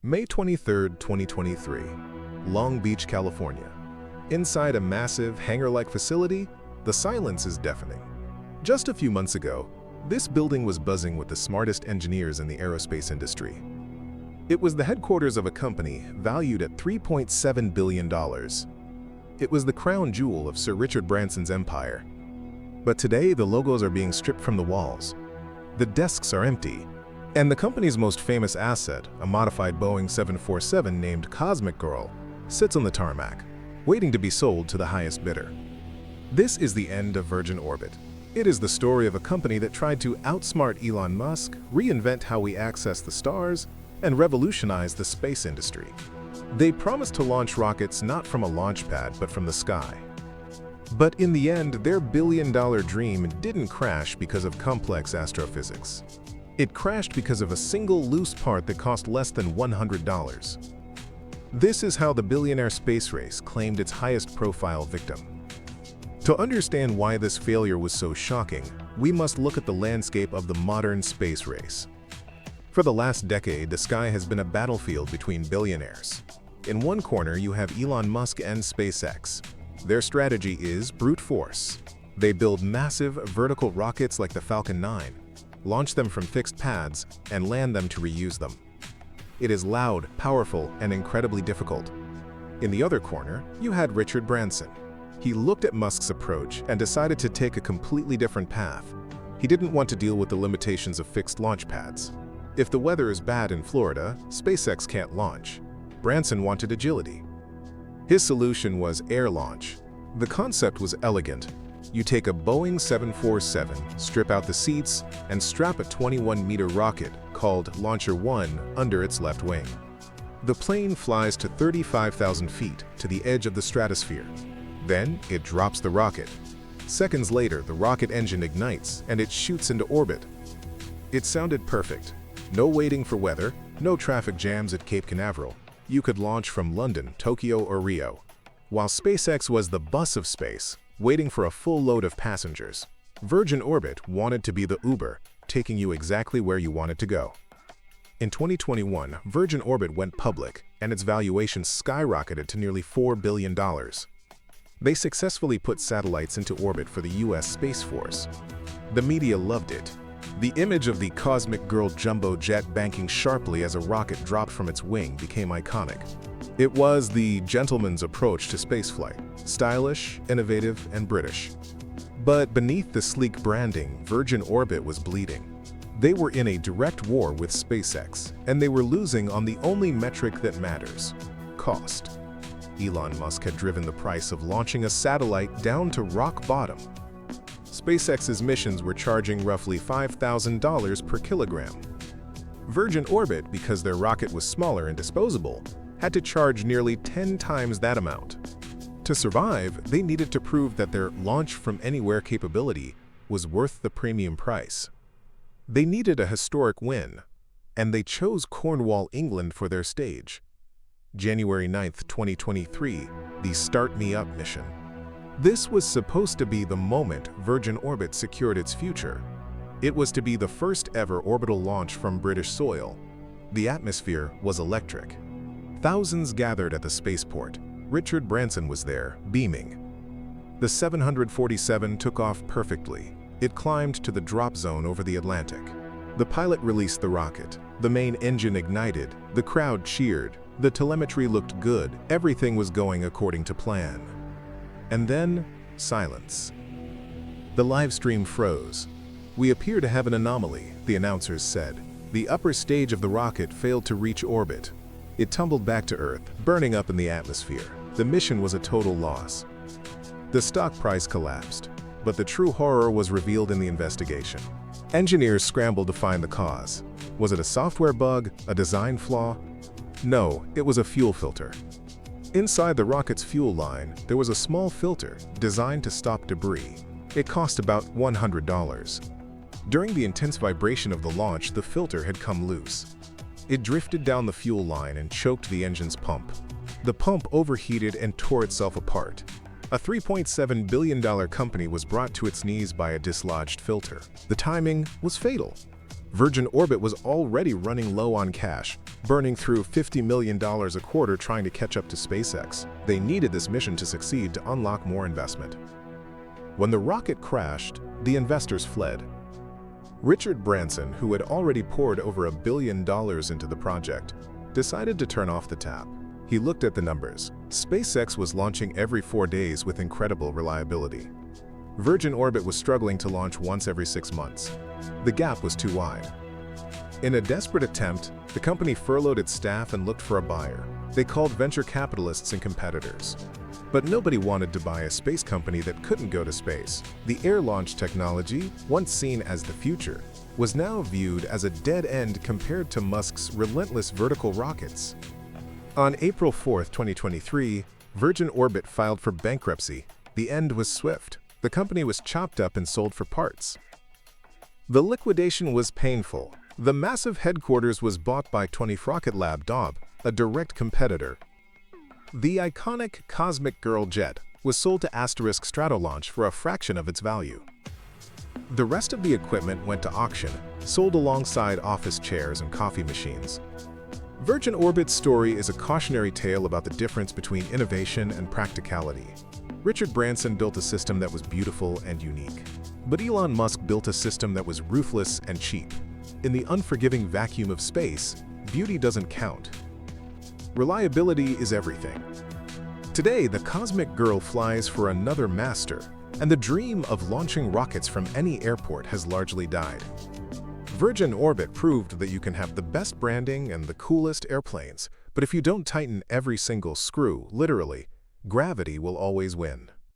May 23, 2023, Long Beach, California. Inside a massive, hangar-like facility, the silence is deafening. Just a few months ago, this building was buzzing with the smartest engineers in the aerospace industry. It was the headquarters of a company valued at $3.7 billion. It was the crown jewel of Sir Richard Branson's empire. But today, the logos are being stripped from the walls. The desks are empty. And the company's most famous asset, a modified Boeing 747 named Cosmic Girl, sits on the tarmac, waiting to be sold to the highest bidder. This is the end of Virgin Orbit. It is the story of a company that tried to outsmart Elon Musk, reinvent how we access the stars, and revolutionize the space industry. They promised to launch rockets not from a launch pad, but from the sky. But in the end, their billion-dollar dream didn't crash because of complex astrophysics. It crashed because of a single loose part that cost less than $100. This is how the billionaire space race claimed its highest-profile victim. To understand why this failure was so shocking, we must look at the landscape of the modern space race. For the last decade, the sky has been a battlefield between billionaires. In one corner, you have Elon Musk and SpaceX. Their strategy is brute force. They build massive, vertical rockets like the Falcon 9, launch them from fixed pads, and land them to reuse them. It is loud, powerful, and incredibly difficult. In the other corner, you had Richard Branson. He looked at Musk's approach and decided to take a completely different path. He didn't want to deal with the limitations of fixed launch pads. If the weather is bad in Florida, SpaceX can't launch. Branson wanted agility. His solution was air launch. The concept was elegant. You take a Boeing 747, strip out the seats, and strap a 21-meter rocket called Launcher 1 under its left wing. The plane flies to 35,000 feet to the edge of the stratosphere. Then it drops the rocket. Seconds later, the rocket engine ignites and it shoots into orbit. It sounded perfect. No waiting for weather, no traffic jams at Cape Canaveral. You could launch from London, Tokyo, or Rio. While SpaceX was the bus of space, waiting for a full load of passengers, Virgin Orbit wanted to be the Uber, taking you exactly where you wanted to go. In 2021, Virgin Orbit went public, and its valuation skyrocketed to nearly $4 billion. They successfully put satellites into orbit for the US Space Force. The media loved it. The image of the Cosmic Girl jumbo jet banking sharply as a rocket dropped from its wing became iconic. It was the gentleman's approach to spaceflight, stylish, innovative, and British. But beneath the sleek branding, Virgin Orbit was bleeding. They were in a direct war with SpaceX, and they were losing on the only metric that matters: cost. Elon Musk had driven the price of launching a satellite down to rock bottom. SpaceX's missions were charging roughly $5,000 per kilogram. Virgin Orbit, because their rocket was smaller and disposable, had to charge nearly 10 times that amount. To survive, they needed to prove that their launch-from-anywhere capability was worth the premium price. They needed a historic win, and they chose Cornwall, England for their stage. January 9, 2023, the Start Me Up mission. This was supposed to be the moment Virgin Orbit secured its future. It was to be the first ever orbital launch from British soil. The atmosphere was electric. Thousands gathered at the spaceport. Richard Branson was there, beaming. The 747 took off perfectly. It climbed to the drop zone over the Atlantic. The pilot released the rocket. The main engine ignited. The crowd cheered. The telemetry looked good. Everything was going according to plan. And then, silence. The live stream froze. "We appear to have an anomaly," the announcers said. The upper stage of the rocket failed to reach orbit. It tumbled back to Earth, burning up in the atmosphere. The mission was a total loss. The stock price collapsed, but the true horror was revealed in the investigation. Engineers scrambled to find the cause. Was it a software bug, a design flaw? No, it was a fuel filter. Inside the rocket's fuel line, there was a small filter designed to stop debris. It cost about $100. During the intense vibration of the launch, the filter had come loose. It drifted down the fuel line and choked the engine's pump. The pump overheated and tore itself apart. A $3.7 billion company was brought to its knees by a dislodged filter. The timing was fatal. Virgin Orbit was already running low on cash, burning through $50 million a quarter trying to catch up to SpaceX. They needed this mission to succeed to unlock more investment. When the rocket crashed, the investors fled. Richard Branson, who had already poured over $1 billion into the project, decided to turn off the tap. He looked at the numbers. SpaceX was launching every 4 days with incredible reliability. Virgin Orbit was struggling to launch once every 6 months. The gap was too wide. In a desperate attempt, the company furloughed its staff and looked for a buyer. They called venture capitalists and competitors. But nobody wanted to buy a space company that couldn't go to space. The air launch technology, once seen as the future, was now viewed as a dead end compared to Musk's relentless vertical rockets. On April 4, 2023, Virgin Orbit filed for bankruptcy. The end was swift. The company was chopped up and sold for parts. The liquidation was painful. The massive headquarters was bought by 20th Rocket Lab Dob, a direct competitor. The iconic Cosmic Girl jet was sold to Stratolaunch for a fraction of its value. The rest of the equipment went to auction, sold alongside office chairs and coffee machines. Virgin Orbit's story is a cautionary tale about the difference between innovation and practicality. Richard Branson built a system that was beautiful and unique. But Elon Musk built a system that was ruthless and cheap. In the unforgiving vacuum of space, beauty doesn't count. Reliability is everything. Today, the Cosmic Girl flies for another master, and the dream of launching rockets from any airport has largely died. Virgin Orbit proved that you can have the best branding and the coolest airplanes, but if you don't tighten every single screw, literally, gravity will always win.